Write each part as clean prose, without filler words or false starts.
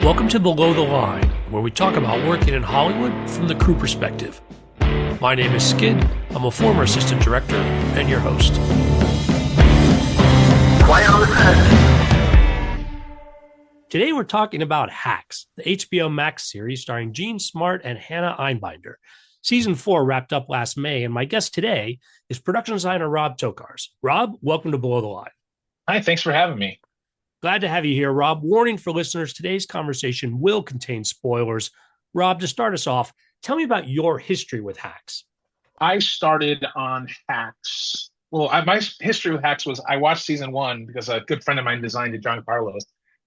Welcome to Below the Line, where we talk about working in Hollywood from the crew perspective. My name is Skid. I'm a former assistant director and your host. Quiet on the set. Today we're talking about Hacks, the HBO Max series starring Jean Smart and Hannah Einbinder. Season 4 wrapped up last May, and my guest today is production designer Rob Tokarz. Rob, welcome to Below the Line. Hi, thanks for having me. Glad to have you here, Rob. Warning for listeners, today's conversation will contain spoilers. Rob, to start us off, tell me about your history with Hacks. I started on Hacks. Well, my history with Hacks was I watched season 1 because a good friend of mine designed it, John Carlos,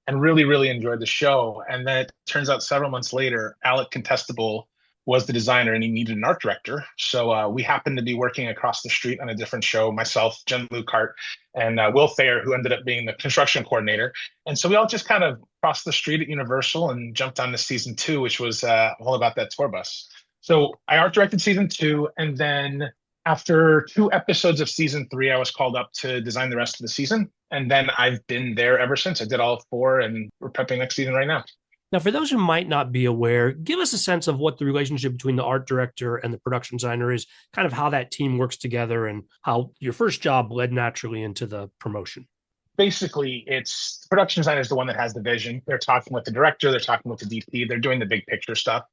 and really enjoyed the show. And then it turns out several months later, Alec Contestable was the designer and he needed an art director. So we happened to be working across the street on a different show, myself, Jen Lucart, and Will Thayer, who ended up being the construction coordinator. And so we all just kind of crossed the street at Universal and jumped on to season 2, which was all about that tour bus. So I art directed season 2, and then after 2 episodes of season 3, I was called up to design the rest of the season. And then I've been there ever since. I did all 4, and we're prepping next season right now. Now, for those who might not be aware, give us a sense of what the relationship between the art director and the production designer is, kind of how that team works together and how your first job led naturally into the promotion. Basically, it's the production designer is the one that has the vision. They're talking with the director, they're talking with the DP, they're doing the big picture stuff.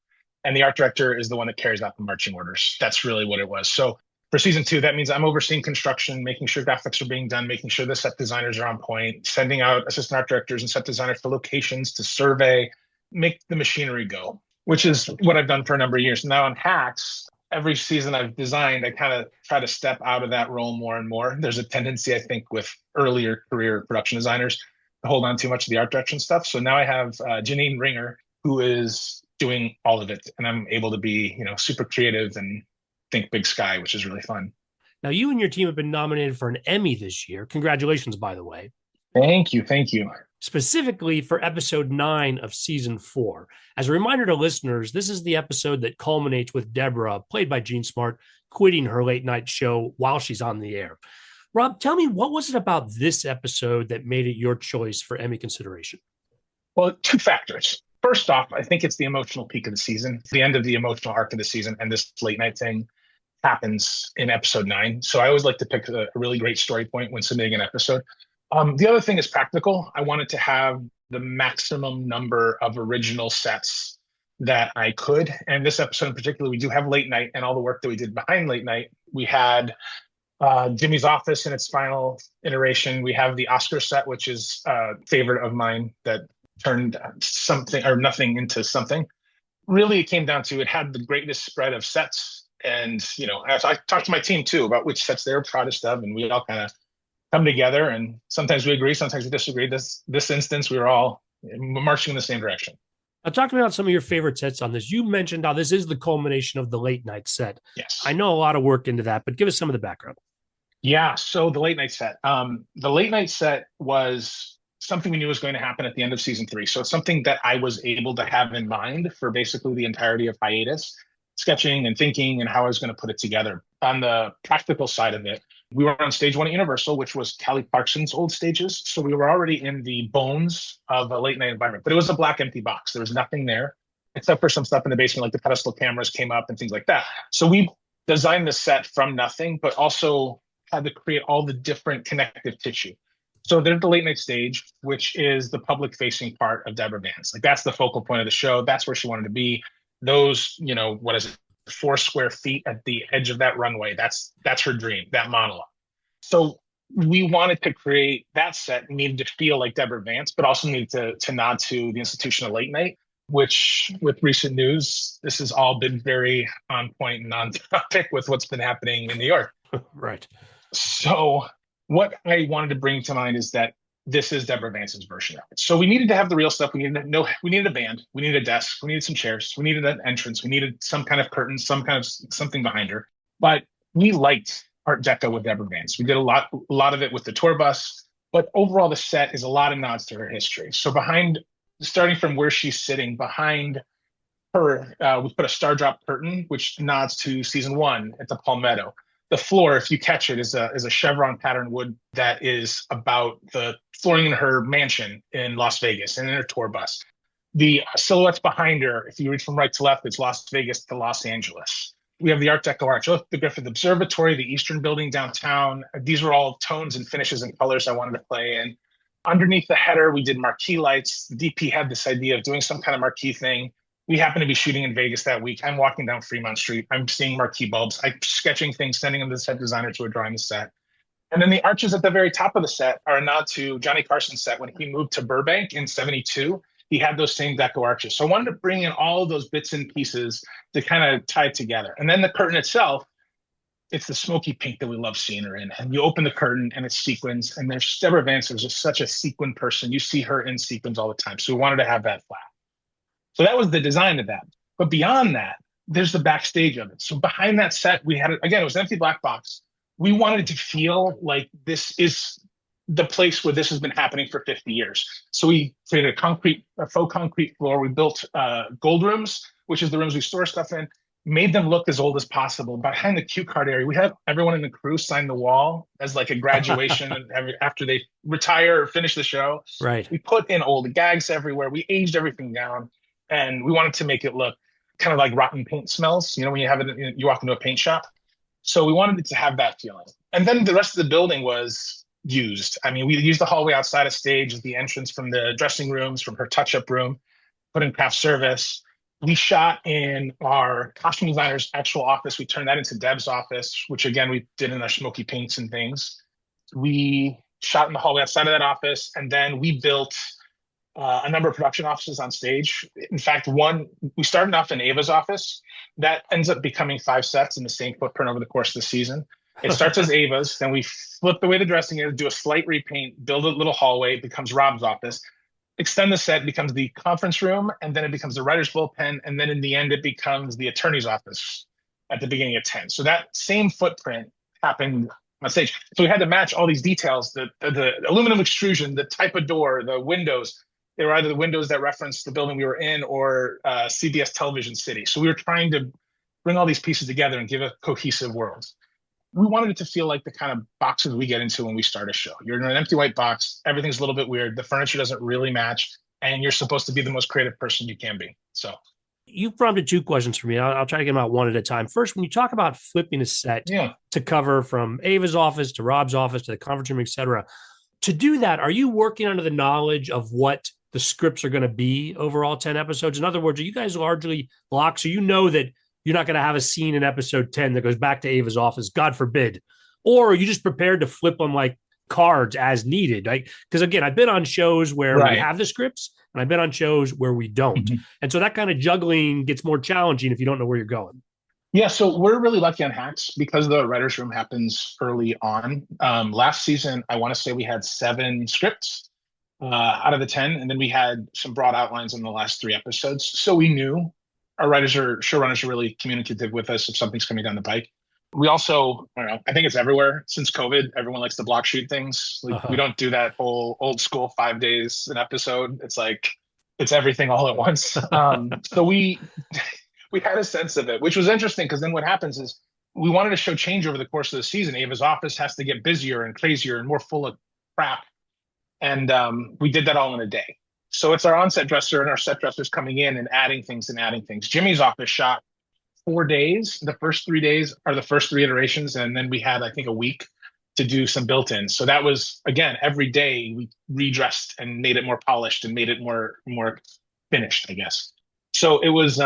And the art director is the one that carries out the marching orders. That's really what it was. So for season 2, that means I'm overseeing construction, making sure graphics are being done, making sure the set designers are on point, sending out assistant art directors and set designers to locations to survey, make the machinery go, which is what I've done for a number of years. Now on Hacks, every season I've designed, I kind of try to step out of that role more and more. There's a tendency, I think, with earlier career production designers to hold on too much to the art direction stuff. So now I have Janine Ringer, who is doing all of it. And I'm able to be, super creative and think big sky, which is really fun. Now, you and your team have been nominated for an Emmy this year. Congratulations, by the way. Thank you. Specifically for episode 9 of season 4. As a reminder to listeners, this is the episode that culminates with Deborah, played by Jean Smart, quitting her late night show while she's on the air. Rob, tell me, what was it about this episode that made it your choice for Emmy consideration? Well, 2 factors. First off, I think it's the emotional peak of the season, the end of the emotional arc of the season, and this late night thing happens in episode 9. So I always like to pick a really great story point when submitting an episode. The other thing is practical. I wanted to have the maximum number of original sets that I could. And this episode in particular, we do have late night and all the work that we did behind late night. We had Jimmy's office in its final iteration. We have the Oscar set, which is a favorite of mine that turned something or nothing into something. Really, it came down to it had the greatest spread of sets. And, as I talked to my team too about which sets they were proudest of, and we all kind of come together, and sometimes we agree, sometimes we disagree. This instance, we were all marching in the same direction. Now, talk to me about some of your favorite sets on this. You mentioned how this is the culmination of the late night set. Yes. I know a lot of work into that, but give us some of the background. Yeah, so the late night set. The late night set was something we knew was going to happen at the end of season 3. So it's something that I was able to have in mind for basically the entirety of hiatus, sketching and thinking and how I was going to put it together. On the practical side of it, we were on stage 1 at Universal, which was Kelly Clarkson's old stages. So we were already in the bones of a late night environment, but it was a black empty box. There was nothing there except for some stuff in the basement, like the pedestal cameras came up and things like that. So we designed the set from nothing, but also had to create all the different connective tissue. So there's the late night stage, which is the public facing part of Deborah Vance. Like that's the focal point of the show. That's where she wanted to be. Those, 4 square feet at the edge of that runway. That's her dream, that monologue. So we wanted to create that set, needed to feel like Deborah Vance, but also needed to nod to the institution of late night, which with recent news, this has all been very on point and on topic with what's been happening in New York. Right. So what I wanted to bring to mind is that this is Deborah Vance's version of it. So we needed to have the real stuff. We needed a band. We needed a desk. We needed some chairs. We needed an entrance. We needed some kind of curtain, some kind of something behind her. But we liked Art Deco with Deborah Vance. We did a lot of it with the tour bus. But overall, the set is a lot of nods to her history. So starting from where she's sitting, behind her, we put a star drop curtain, which nods to season 1 at the Palmetto. The floor, if you catch it, is a chevron pattern wood that is about the flooring in her mansion in Las Vegas and in her tour bus. The silhouettes behind her, if you read from right to left, it's Las Vegas to Los Angeles. We have the Art Deco arch, the Griffith Observatory, the Eastern Building downtown. These were all tones and finishes and colors I wanted to play in. Underneath the header, we did marquee lights. The DP had this idea of doing some kind of marquee thing. We happened to be shooting in Vegas that week. I'm walking down Fremont Street. I'm seeing marquee bulbs. I'm sketching things, sending them to the set designer to a drawing the set. And then the arches at the very top of the set are a nod to Johnny Carson's set when he moved to Burbank in 72. He had those same deco arches. So I wanted to bring in all of those bits and pieces to kind of tie it together. And then the curtain itself, it's the smoky pink that we love seeing her in. And you open the curtain and it's sequins. And there's Deborah Vance is just such a sequin person. You see her in sequins all the time. So we wanted to have that flat. So that was the design of that. But beyond that, there's the backstage of it. So behind that set, we had, again, it was an empty black box. We wanted it to feel like this is the place where this has been happening for 50 years. So we created a faux concrete floor. We built gold rooms, which is the rooms we store stuff in, made them look as old as possible. Behind the cue card area, we had everyone in the crew sign the wall as like a graduation after they retire or finish the show. Right. We put in old gags everywhere. We aged everything down, and we wanted to make it look kind of like rotten paint smells. You know, when you have it, you walk into a paint shop. So we wanted it to have that feeling. And then the rest of the building was used. I mean, we used the hallway outside of stage, the entrance from the dressing rooms, from her touch-up room, put in craft service. We shot in our costume designer's actual office. We turned that into Deb's office, which again, we did in our smoky paints and things. We shot in the hallway outside of that office, and then we built a number of production offices on stage. In fact, we started off in Ava's office. That ends up becoming 5 sets in the same footprint over the course of the season. It starts as Ava's, then we flip the way the dressing is, do a slight repaint, build a little hallway, it becomes Rob's office. Extend the set, becomes the conference room, and then it becomes the writer's bullpen, and then in the end, it becomes the attorney's office at the beginning of 10. So that same footprint happened on stage. So we had to match all these details, the aluminum extrusion, the type of door, the windows. They were either the windows that referenced the building we were in or CBS Television City. So we were trying to bring all these pieces together and give a cohesive world. We wanted it to feel like the kind of boxes we get into when we start a show. You're in an empty white box, everything's a little bit weird, the furniture doesn't really match, and you're supposed to be the most creative person you can be. So you prompted 2 questions for me. I'll try to get them out one at a time. First, when you talk about flipping a set to cover from Ava's office to Rob's office to the conference room, et cetera, to do that, are you working under the knowledge of what the scripts are going to be over all 10 episodes? In other words, are you guys largely locked? So you know that you're not going to have a scene in episode 10 that goes back to Ava's office, God forbid. Or are you just prepared to flip them like cards as needed? Right? Because again, I've been on shows where we have the scripts and I've been on shows where we don't. Mm-hmm. And so that kind of juggling gets more challenging if you don't know where you're going. Yeah, so we're really lucky on Hacks because the writer's room happens early on. Last season, I want to say we had 7 scripts out of the 10, and then we had some broad outlines in the last 3 episodes. So we knew our showrunners are really communicative with us if something's coming down the pike. We also, I think it's everywhere since COVID. Everyone likes to block shoot things. We don't do that whole old school 5 days an episode. It's like, it's everything all at once. So we had a sense of it, which was interesting because then what happens is we wanted to show change over the course of the season. Ava's office has to get busier and crazier and more full of crap. And we did that all in a day. So it's our on-set dresser and our set dressers coming in and adding things. Jimmy's office shot 4 days. The first 3 days are the first 3 iterations. And then we had, I think, a week to do some built-ins. So that was, again, every day we redressed and made it more polished and made it more finished, I guess. So it was,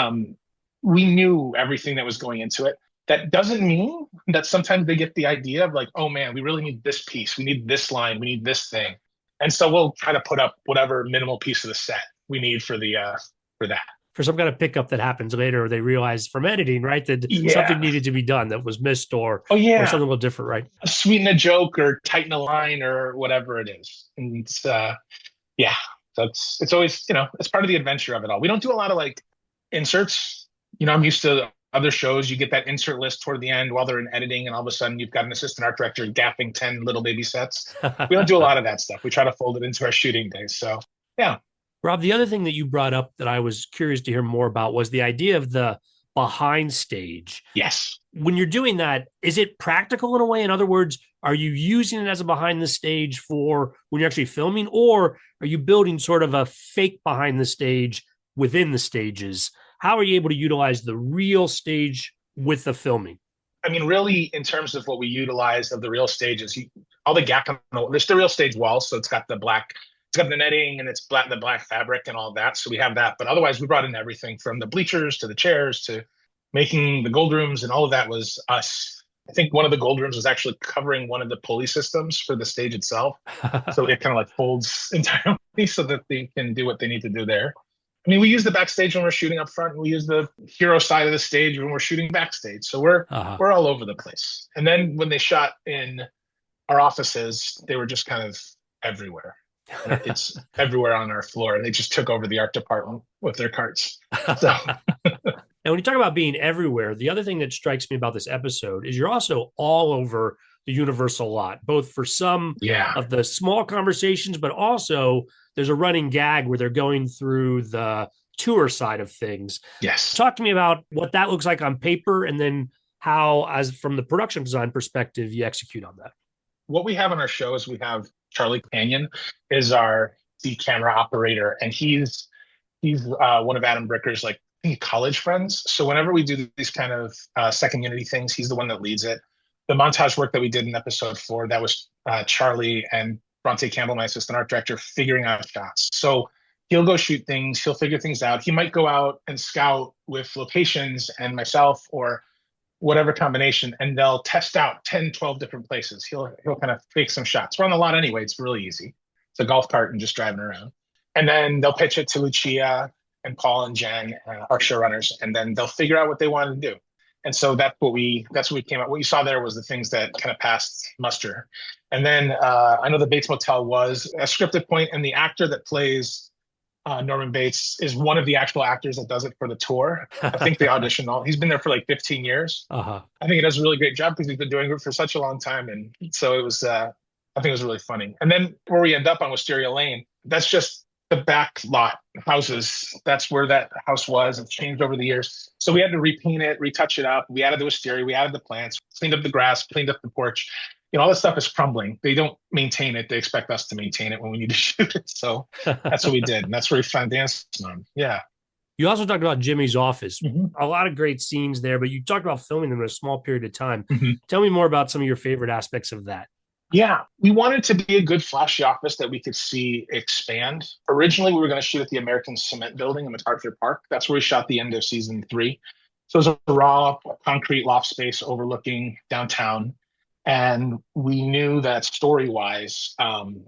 we knew everything that was going into it. That doesn't mean that sometimes they get the idea of like, oh man, we really need this piece. We need this line. We need this thing. And so we'll try to put up whatever minimal piece of the set we need for that. For some kind of pickup that happens later, or they realize from editing, right, that something needed to be done that was missed or something a little different, right? Sweeten a joke or tighten a line or whatever it is. And it's, so it's always, it's part of the adventure of it all. We don't do a lot of like inserts. I'm used to other shows, you get that insert list toward the end while they're in editing, and all of a sudden you've got an assistant art director gapping 10 little baby sets. We don't do a lot of that stuff. We try to fold it into our shooting days. So, yeah. Rob, the other thing that you brought up that I was curious to hear more about was the idea of the behind stage. Yes. When you're doing that, is it practical in a way? In other words, are you using it as a behind the stage for when you're actually filming, or are you building sort of a fake behind the stage within the stages. How are you able to utilize the real stage with the filming? I mean, really, in terms of what we utilize of the real stages, all the there's the real stage wall, so it's got the netting and it's the black fabric and all that. So we have that, but otherwise, we brought in everything from the bleachers to the chairs to making the gold rooms, and all of that was us. I think one of the gold rooms was actually covering one of the pulley systems for the stage itself, so it kind of like folds entirely so that they can do what they need to do there. I mean, we use the backstage when we're shooting up front. And we use the hero side of the stage when we're shooting backstage. So we're all over the place. And then when they shot in our offices, they were just kind of everywhere. It's everywhere on our floor. And they just took over the art department with their carts. So. And when you talk about being everywhere, the other thing that strikes me about this episode is you're also all over the Universal lot, both for some of the small conversations, but also there's a running gag where they're going through the tour side of things. Yes. Talk to me about what that looks like on paper, and then how, as from the production design perspective, you execute on that. What we have on our show is we have Charlie Canyon is our D camera operator, and he's one of Adam Bricker's college friends. So whenever we do these kind of second unity things, he's the one that leads it. The montage work that we did in episode 4, that was Charlie and Bronte Campbell, my assistant art director, figuring out shots. So he'll go shoot things, he'll figure things out. He might go out and scout with locations and myself or whatever combination, and they'll test out 10, 12 different places. He'll kind of fake some shots. We're on the lot anyway. It's really easy. It's a golf cart and just driving around. And then they'll pitch it to Lucia and Paul and Jen, our showrunners, and then they'll figure out what they want to do. And so that's what we came out. What you saw there was the things that kind of passed muster. And then I know the Bates Motel was a scripted point, and the actor that plays Norman Bates is one of the actual actors that does it for the tour. I think they auditioned he's been there for 15 years. I think he does a really great job because he's been doing it for such a long time. And so it was, I think it was really funny. And then where we end up on Wisteria Lane, that's just the back lot houses. That's where that house was. It's changed over the years. So we had to repaint it, retouch it up. We added the wisteria, we added the plants, cleaned up the grass, cleaned up the porch. All this stuff is crumbling. They don't maintain it. They expect us to maintain it when we need to shoot it. So that's what we did. And that's where we found dancing on. Yeah. You also talked about Jimmy's office. A lot of great scenes there, but you talked about filming them in a small period of time. Tell me more about some of your favorite aspects of that. Yeah, we wanted to be a good flashy office that we could see expand. Originally, we were going to shoot at the American Cement Building in MacArthur Park. That's where we shot the end of season 3. So it was a raw concrete loft space overlooking downtown. And we knew that story-wise,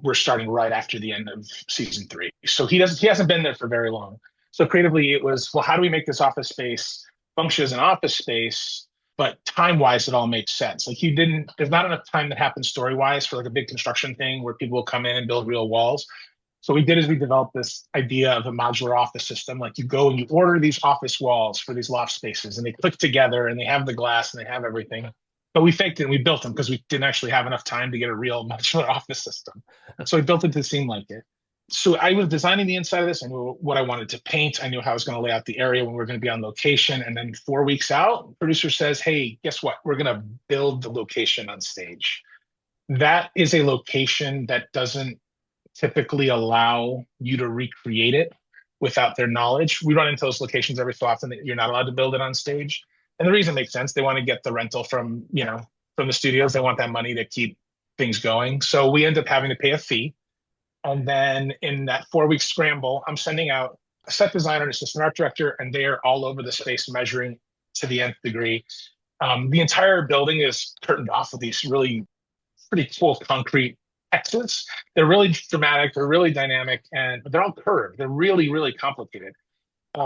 we're starting right after the end of season 3. So he hasn't been there for very long. So creatively, it was, well, how do we make this office space function as an office space? But time-wise, it all makes sense. There's not enough time that happens story-wise for a big construction thing where people will come in and build real walls. So what we did is we developed this idea of a modular office system. You go and you order these office walls for these loft spaces, and they click together, and they have the glass, and they have everything. But we faked it, and we built them because we didn't actually have enough time to get a real modular office system. So we built it to seem like it. So I was designing the inside of this. I knew what I wanted to paint. I knew how I was going to lay out the area when we were going to be on location. And then 4 weeks out, the producer says, hey, guess what? We're going to build the location on stage. That is a location that doesn't typically allow you to recreate it without their knowledge. We run into those locations every so often that you're not allowed to build it on stage. And the reason makes sense. They want to get the rental from the studios. They want that money to keep things going. So we end up having to pay a fee. And then in that 4-week scramble, I'm sending out a set designer and assistant art director, and they are all over the space measuring to the nth degree. The entire building is curtained off with these really pretty cool concrete X's. They're really dramatic. They're really dynamic, but they're all curved. They're really, really complicated.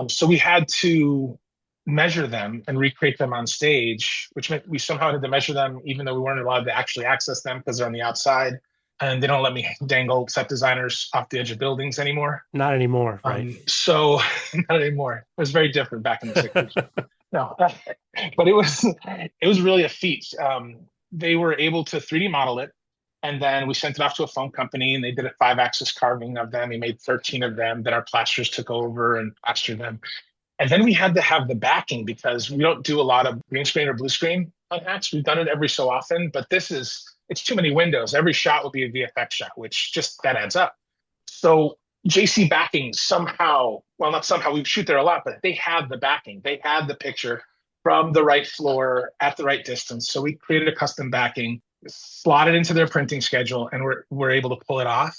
So we had to measure them and recreate them on stage, which meant we somehow had to measure them, even though we weren't allowed to actually access them because they're on the outside. And they don't let me dangle set designers off the edge of buildings anymore. Not anymore, right? So not anymore. It was very different back in the 60s. No, but it was really a feat. They were able to 3D model it, and then we sent it off to a foam company, and they did a 5-axis carving of them. We made 13 of them. Then our plasterers took over and plastered them. And then we had to have the backing because we don't do a lot of green screen or blue screen on hacks. We've done it every so often, but it's too many windows. Every shot will be a VFX shot, which just that adds up. So JC backing somehow, well, not somehow, we shoot there a lot, but they had the backing. They had the picture from the right floor at the right distance. So we created a custom backing, slotted into their printing schedule, and we're able to pull it off.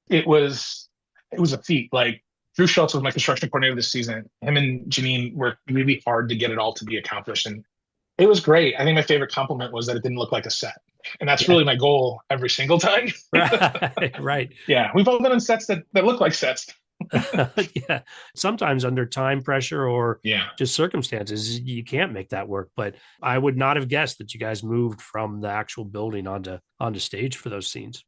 It was a feat. Like Drew Schultz was my construction coordinator this season. Him and Janine worked really hard to get it all to be accomplished. And it was great. I think my favorite compliment was that it didn't look like a set. And that's really my goal every single time. Right, right. Yeah, we've all been on sets that look like sets. Yeah. Sometimes under time pressure or Yeah. just circumstances, you can't make that work. But I would not have guessed that you guys moved from the actual building onto stage for those scenes.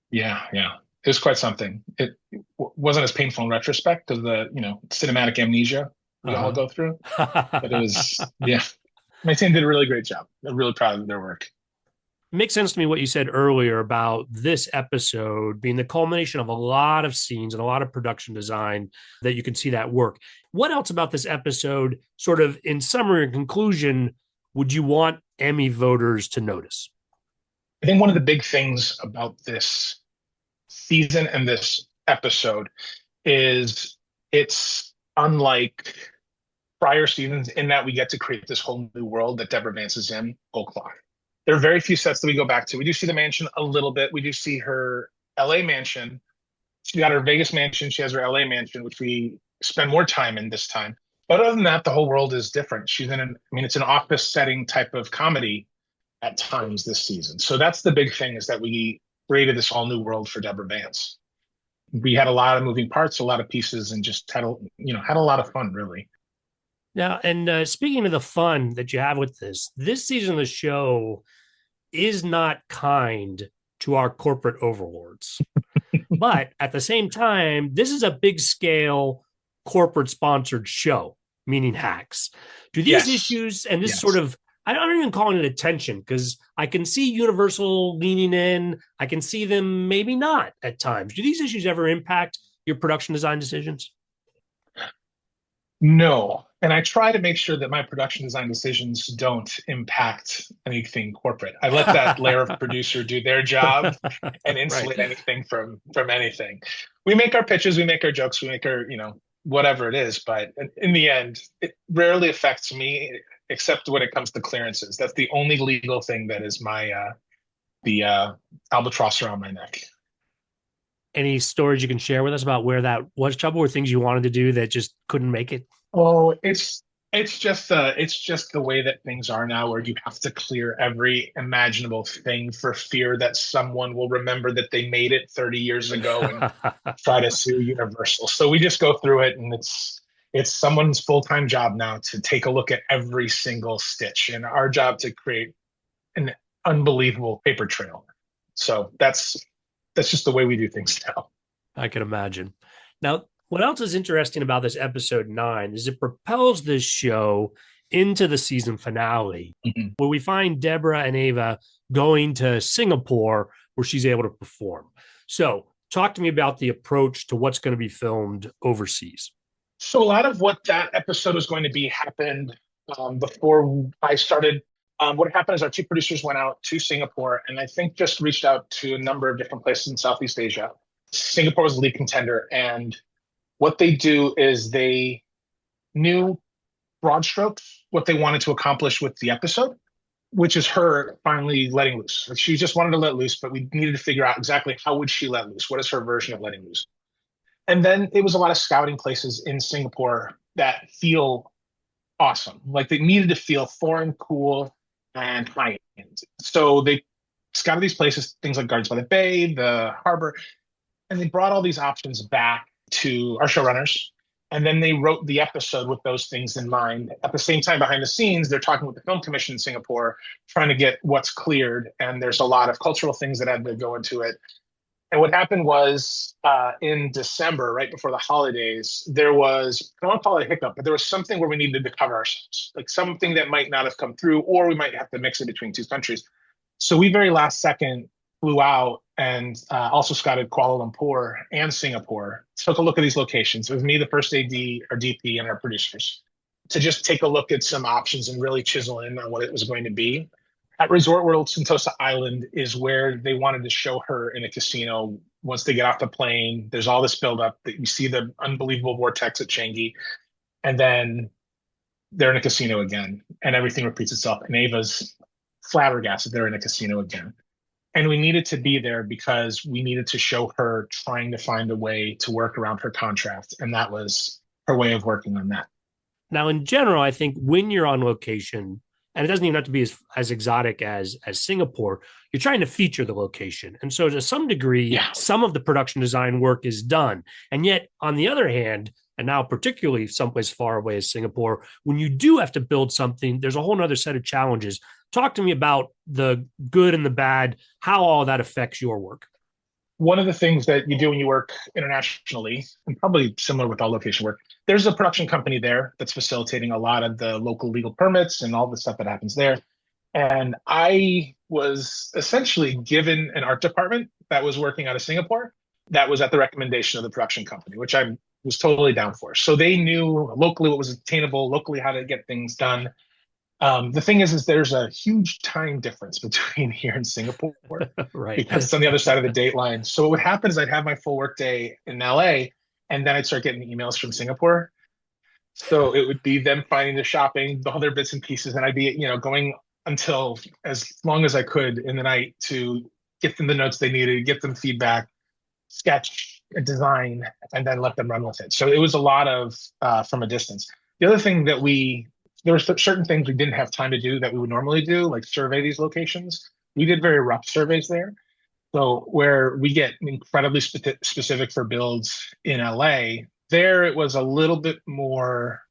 Yeah, yeah. It was quite something. It wasn't as painful in retrospect because the, cinematic amnesia we all go through. But it was, yeah. My team did a really great job. I'm really proud of their work. It makes sense to me what you said earlier about this episode being the culmination of a lot of scenes and a lot of production design that you can see that work. What else about this episode, sort of in summary and conclusion, would you want Emmy voters to notice? I think one of the big things about this season and this episode is it's unlike prior seasons in that we get to create this whole new world that Deborah Vance is in whole cloth. There are very few sets that we go back to. We do see the mansion a little bit. We do see her LA mansion. She got her Vegas mansion. She has her LA mansion, which we spend more time in this time. But other than that, the whole world is different. She's it's an office setting type of comedy at times this season. So that's the big thing, is that we created this all new world for Deborah Vance. We had a lot of moving parts, a lot of pieces, and just had a lot of fun, really. Now, and speaking of the fun that you have with this season of the show is not kind to our corporate overlords. But at the same time, this is a big scale corporate sponsored show, meaning Hacks. Do these issues and this sort of, I don't even call it attention, because I can see Universal leaning in. I can see them maybe not at times. Do these issues ever impact your production design decisions? No. And I try to make sure that my production design decisions don't impact anything corporate. I let that layer of producer do their job and insulate anything from anything. We make our pitches, we make our jokes, we make our, whatever it is. But in the end, it rarely affects me, except when it comes to clearances. That's the only legal thing that is my, the albatross around my neck. Any stories you can share with us about where that was trouble, or things you wanted to do that just couldn't make it? Oh, it's just the way that things are now, where you have to clear every imaginable thing for fear that someone will remember that they made it 30 years ago and try to sue Universal. So we just go through it, and it's someone's full-time job now to take a look at every single stitch, and our job to create an unbelievable paper trail. So that's just the way we do things now. I can imagine. Now, what else is interesting about this episode 9 is it propels this show into the season finale, where we find Deborah and Ava going to Singapore, where she's able to perform. So talk to me about the approach to what's going to be filmed overseas. So a lot of what that episode was going to be happened before I started. What happened is our two producers went out to Singapore, and I think just reached out to a number of different places in Southeast Asia. Singapore was the lead contender, and what they do is they knew broad strokes what they wanted to accomplish with the episode, which is her finally letting loose. Like, she just wanted to let loose, but we needed to figure out exactly how would she let loose? What is her version of letting loose? And then it was a lot of scouting places in Singapore that feel awesome. Like, they needed to feel foreign, cool, and high-end. So they scouted these places, things like Gardens by the Bay, the harbor, and they brought all these options back to our showrunners. And then they wrote the episode with those things in mind. At the same time, behind the scenes, they're talking with the film commission in Singapore, trying to get what's cleared. And there's a lot of cultural things that had to go into it. And what happened was in December, right before the holidays, there was, I don't want to call it a hiccup, but there was something where we needed to cover ourselves, like something that might not have come through, or we might have to mix it between two countries. So we very last second flew out and also scouted Kuala Lumpur and Singapore, took a look at these locations. It was me, the first AD, our DP, and our producers, to just take a look at some options and really chisel in on what it was going to be. At Resort World Sentosa Island is where they wanted to show her in a casino once they get off the plane, there's all this buildup that you see the unbelievable vortex at Changi, and then they're in a casino again, and everything repeats itself. And Ava's flabbergasted they're in a casino again. And we needed to be there because we needed to show her trying to find a way to work around her contract. And that was her way of working on that. Now, in general, I think when you're on location, and it doesn't even have to be as exotic as Singapore, you're trying to feature the location. And so to some degree, some of the production design work is done. And yet, on the other hand, and now particularly someplace far away as Singapore, when you do have to build something, there's a whole other set of challenges. Talk to me about the good and the bad, how all that affects your work. One of the things that you do when you work internationally, and probably similar with all location work, there's a production company there that's facilitating a lot of the local legal permits and all the stuff that happens there. And I was essentially given an art department that was working out of Singapore that was at the recommendation of the production company, which I was totally down for. So they knew locally what was attainable, locally how to get things done. The thing is there's a huge time difference between here and Singapore, right? Because it's on the other side of the date line. So what would happen is I'd have my full work day in LA, and then I'd start getting emails from Singapore. So it would be them finding the shopping, all their bits and pieces, and I'd be, going until as long as I could in the night to get them the notes they needed, get them feedback, sketch a design, and then let them run with it. So it was a lot of from a distance. The other thing that there were certain things we didn't have time to do that we would normally do, like survey these locations. We did very rough surveys there. So where we get incredibly specific for builds in LA, there it was a little bit more,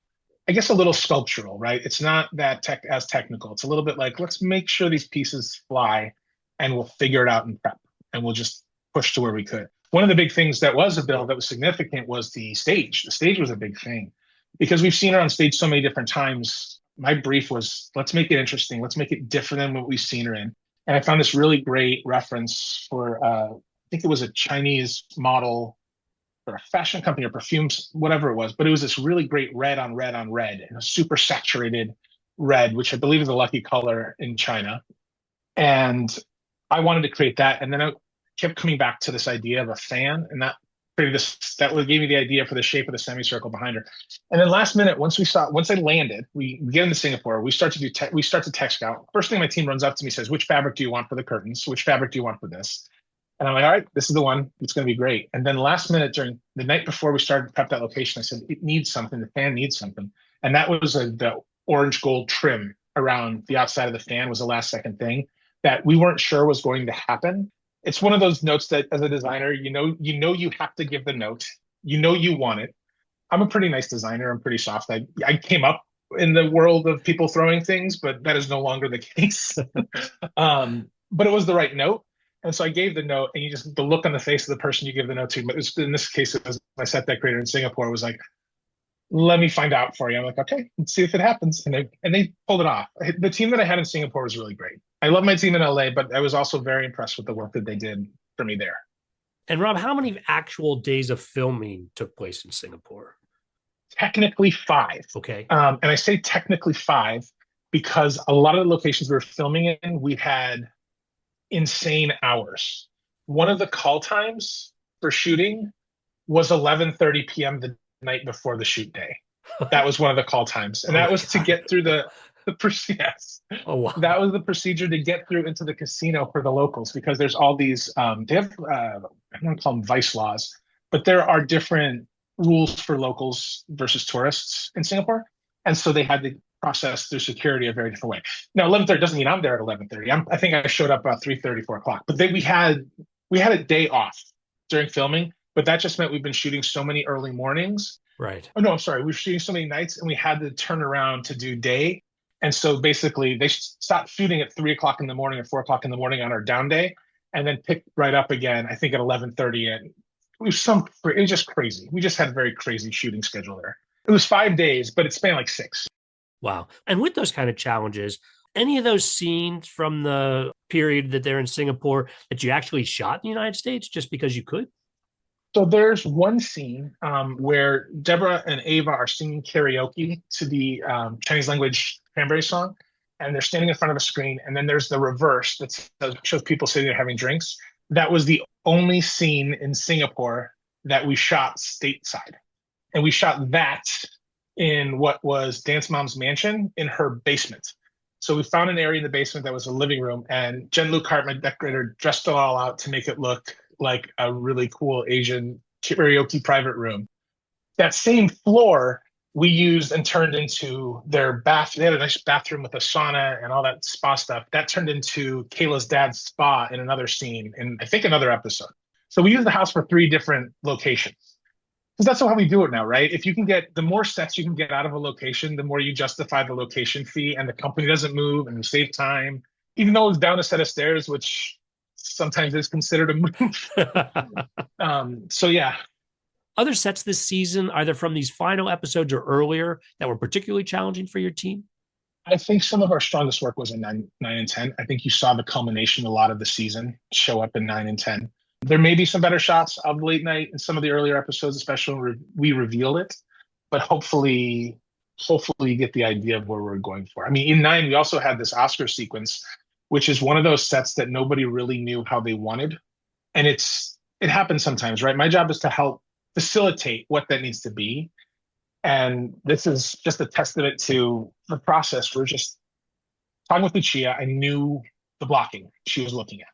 I guess, a little sculptural, right? It's not that as technical. It's a little bit like, let's make sure these pieces fly and we'll figure it out in prep and we'll just push to where we could. One of the big things that was a build that was significant was the stage. The stage was a big thing because we've seen her on stage so many different times. My brief was, let's make it interesting. Let's make it different than what we've seen her in. And I found this really great reference for, I think it was a Chinese model for a fashion company or perfumes, whatever it was. But it was this really great red on red on red, and a super saturated red, which I believe is a lucky color in China. And I wanted to create that. And then I kept coming back to this idea of a fan, and that gave me the idea for the shape of the semicircle behind her. And then last minute, once I landed, we get into Singapore, we start to tech scout. First thing my team runs up to me, says, which fabric do you want for the curtains? Which fabric do you want for this? And I'm like, all right, this is the one. It's going to be great. And then last minute, during the night before we started to prep that location, I said, it needs something. The fan needs something. And that was the orange gold trim around the outside of the fan was the last second thing that we weren't sure was going to happen. It's one of those notes that as a designer, you have to give the note, you want it. I'm a pretty nice designer. I'm pretty soft. I came up in the world of people throwing things, but that is no longer the case. But it was the right note. And so I gave the note, and the look on the face of the person you give the note to, but in this case, it was my set decorator in Singapore, was like, let me find out for you. I'm like, okay, let's see if it happens. And they pulled it off. The team that I had in Singapore was really great. I love my team in LA, but I was also very impressed with the work that they did for me there. And Rob, how many actual days of filming took place in Singapore? Technically 5. Okay. And I say technically 5 because a lot of the locations we were filming in, we had insane hours. One of the call times for shooting was 11:30 p.m. the night before the shoot day. That was one of the call times. And that was to get through the yes. Oh, wow. That was the procedure to get through into the casino for the locals, because there's all these, they have, I don't want to call them vice laws, but there are different rules for locals versus tourists in Singapore. And so they had to process their security a very different way. Now, 11:30 doesn't mean I'm there at 11:30. I think I showed up about 3:30, 4 o'clock. But then we had a day off during filming, but that just meant we've been shooting so many early mornings. Right. Oh, no, I'm sorry. We were shooting so many nights, and we had to turn around to do day. And so basically they stopped shooting at 3 o'clock in the morning or 4 o'clock in the morning on our down day, and then picked right up again, I think at 11:30. And it was just crazy. We just had a very crazy shooting schedule there. It was 5 days, but it spanned like 6. Wow. And with those kind of challenges, any of those scenes from the period that they're in Singapore that you actually shot in the United States just because you could? So there's one scene where Deborah and Ava are singing karaoke to the Chinese language Cranberry song, and they're standing in front of a screen. And then there's the reverse that shows people sitting there having drinks. that was the only scene in Singapore that we shot stateside. And we shot that in what was Dance Mom's mansion in her basement. So we found an area in the basement that was a living room, and Jen Luke Hart, my decorator, dressed it all out to make it look like a really cool Asian karaoke private room. That same floor we used and turned into their bath. They had a nice bathroom with a sauna and all that spa stuff. That turned into Kayla's dad's spa in another scene, in I think another episode. So we used the house for 3 different locations. Because that's how we do it now, right? If you can get, the more sets you can get out of a location, the more you justify the location fee, and the company doesn't move and you save time, even though it's down a set of stairs, which sometimes is considered a move. So yeah. Other sets this season, either from these final episodes or earlier, that were particularly challenging for your team? I think some of our strongest work was in 9 and 10. I think you saw the culmination, a lot of the season show up in 9 and 10. There may be some better shots of late night in some of the earlier episodes, especially when we revealed it. But hopefully you get the idea of where we're going for. I mean, in 9, we also had this Oscar sequence, which is one of those sets that nobody really knew how they wanted. And it happens sometimes, right? My job is to help facilitate what that needs to be. And this is just a testament to the process. We're just talking with Lucia. I knew the blocking she was looking at.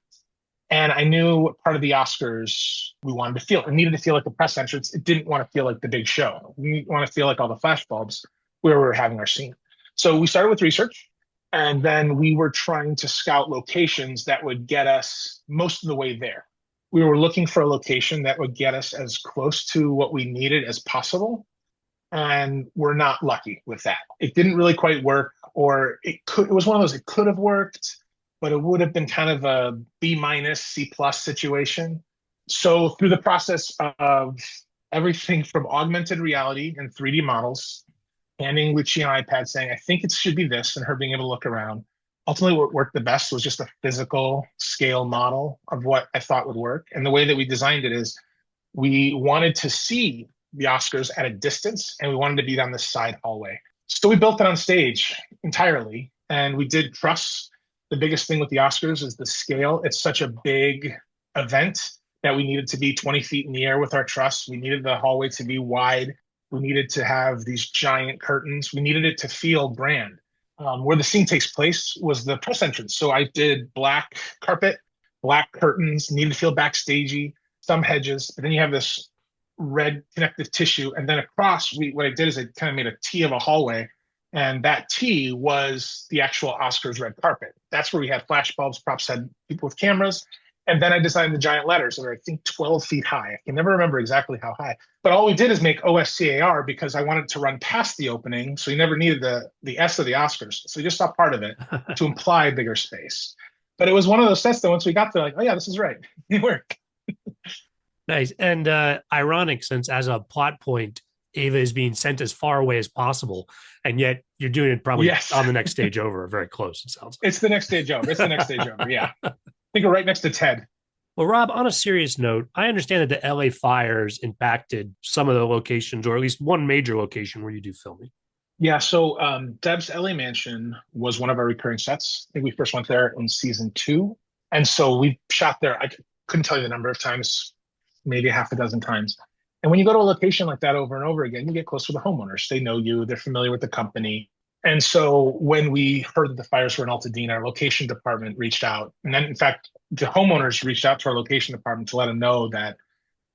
And I knew what part of the Oscars we wanted to feel. It needed to feel like the press entrance. It didn't want to feel like the big show. We didn't want to feel like all the flashbulbs where we were having our scene. So we started with research, and then we were trying to scout locations that would get us most of the way there. We were looking for a location that would get us as close to what we needed as possible. And we're not lucky with that. It didn't really quite work, or it was one of those, it could have worked, but it would have been kind of a B-, C+ situation. So through the process of everything from augmented reality and 3D models, handing Lucia an iPad saying, I think it should be this, and her being able to look around. Ultimately, what worked the best was just a physical scale model of what I thought would work. And the way that we designed it is we wanted to see the Oscars at a distance, and we wanted to be down this side hallway. So we built it on stage entirely, and we did truss. The biggest thing with the Oscars is the scale. It's such a big event that we needed to be 20 feet in the air with our truss. We needed the hallway to be wide. We needed to have these giant curtains. We needed it to feel grand. Where the scene takes place was the press entrance. So I did black carpet, black curtains, needed to feel backstagey, some hedges, but then you have this red connective tissue. And then across, what I did is I kind of made a T of a hallway. And that T was the actual Oscars red carpet. That's where we had flash bulbs, props had people with cameras. And then I designed the giant letters that are, I think, 12 feet high. I can never remember exactly how high. But all we did is make OSCAR because I wanted to run past the opening. So you never needed the S of the Oscars. So you just saw part of it to imply bigger space. But it was one of those sets that once we got there, like, oh yeah, this is right. It worked. Nice. And ironic, since as a plot point, Ava is being sent as far away as possible, and yet you're doing it probably on the next stage over, very close, it sounds like. It's the next stage over. Yeah. I think we're right next to Ted. Well, Rob, on a serious note, I understand that the LA fires impacted some of the locations, or at least one major location where you do filming. Yeah, so Deb's LA mansion was one of our recurring sets. I think we first went there in season 2. And so we shot there, I couldn't tell you the number of times, maybe half a dozen times. And when you go to a location like that over and over again, you get close with the homeowners. They know you, they're familiar with the company. And so when we heard that the fires were in Altadena, our location department reached out. And then, in fact, the homeowners reached out to our location department to let them know that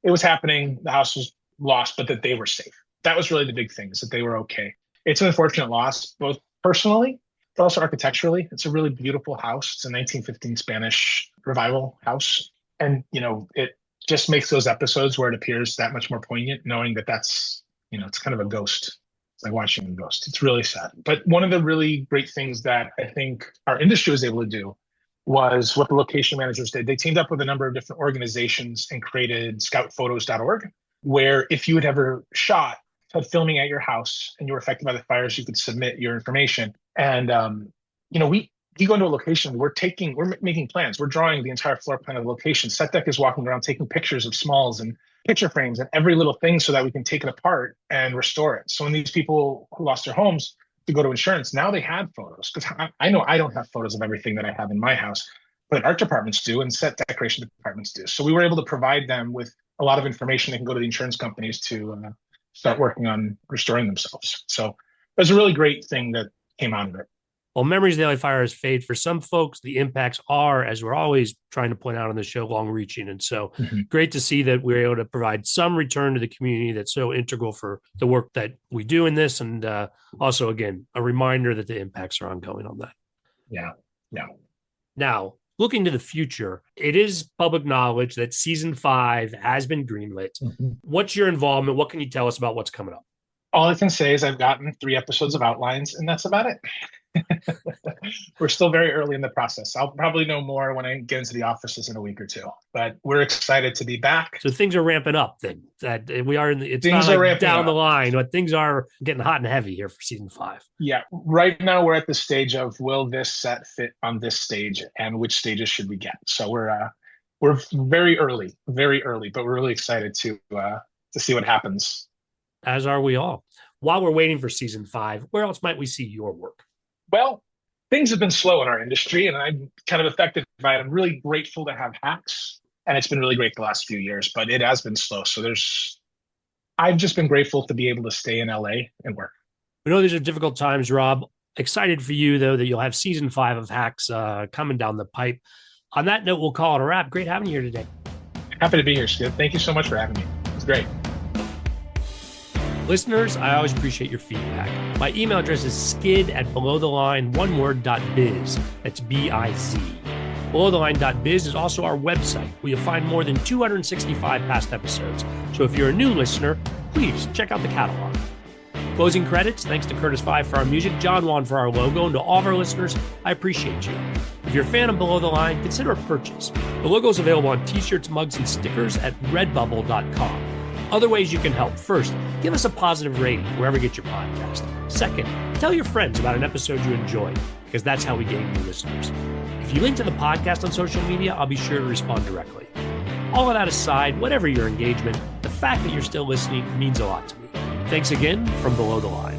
it was happening, the house was lost, but that they were safe. That was really the big thing, is that they were okay. It's an unfortunate loss, both personally, but also architecturally. It's a really beautiful house. It's a 1915 Spanish revival house. And, it just makes those episodes where it appears that much more poignant, knowing that that's, it's kind of a ghost. It's like watching a ghost. It's really sad. But one of the really great things that I think our industry was able to do was what the location managers did. They teamed up with a number of different organizations and created scoutphotos.org, where if you had ever had filming at your house and you were affected by the fires, you could submit your information. And, you go into a location, we're making plans. We're drawing the entire floor plan of the location. Set deck is walking around taking pictures of smalls and picture frames and every little thing so that we can take it apart and restore it. So when these people who lost their homes to go to insurance, now they had photos. Because I know I don't have photos of everything that I have in my house, what art departments do and set decoration departments do. So we were able to provide them with a lot of information they can go to the insurance companies to start working on restoring themselves. So it was a really great thing that came out of it. Well, memories of the LA fire has faded. For some folks, the impacts are, as we're always trying to point out on the show, long-reaching. And so great to see that we're able to provide some return to the community that's so integral for the work that we do in this. And also, again, a reminder that the impacts are ongoing on that. Yeah. Now, looking to the future, it is public knowledge that season 5 has been greenlit. What's your involvement? What can you tell us about what's coming up? All I can say is I've gotten 3 episodes of outlines, and that's about it. We're still very early in the process. I'll probably know more when I get into the offices in a week or 2, but we're excited to be back. So things are ramping up then. That we are in the, it's things not are like down up. The line, but things are getting hot and heavy here for season 5. Yeah. Right now we're at the stage of, will this set fit on this stage, and which stages should we get? So we're very early, but we're really excited to see what happens. As are we all. While we're waiting for season 5, where else might we see your work? Well, things have been slow in our industry, and I'm kind of affected by it. I'm really grateful to have Hacks, and it's been really great the last few years, but it has been slow. So I've just been grateful to be able to stay in LA and work. We know these are difficult times, Rob. Excited for you, though, that you'll have season 5 of Hacks coming down the pipe. On that note, we'll call it a wrap. Great having you here today. Happy to be here, Skid. Thank you so much for having me. It's great. Listeners, I always appreciate your feedback. My email address is skid@belowtheline.biz. That's B-I-Z. Belowtheline.biz is also our website, where you'll find more than 265 past episodes. So if you're a new listener, please check out the catalog. Closing credits, thanks to Curtis Five for our music, John Wan for our logo, and to all of our listeners, I appreciate you. If you're a fan of Below the Line, consider a purchase. The logo is available on t-shirts, mugs, and stickers at redbubble.com. Other ways you can help. First, give us a positive rating wherever you get your podcast. Second, tell your friends about an episode you enjoyed, because that's how we gain new listeners. If you link to the podcast on social media, I'll be sure to respond directly. All of that aside, whatever your engagement, the fact that you're still listening means a lot to me. Thanks again from Below the Line.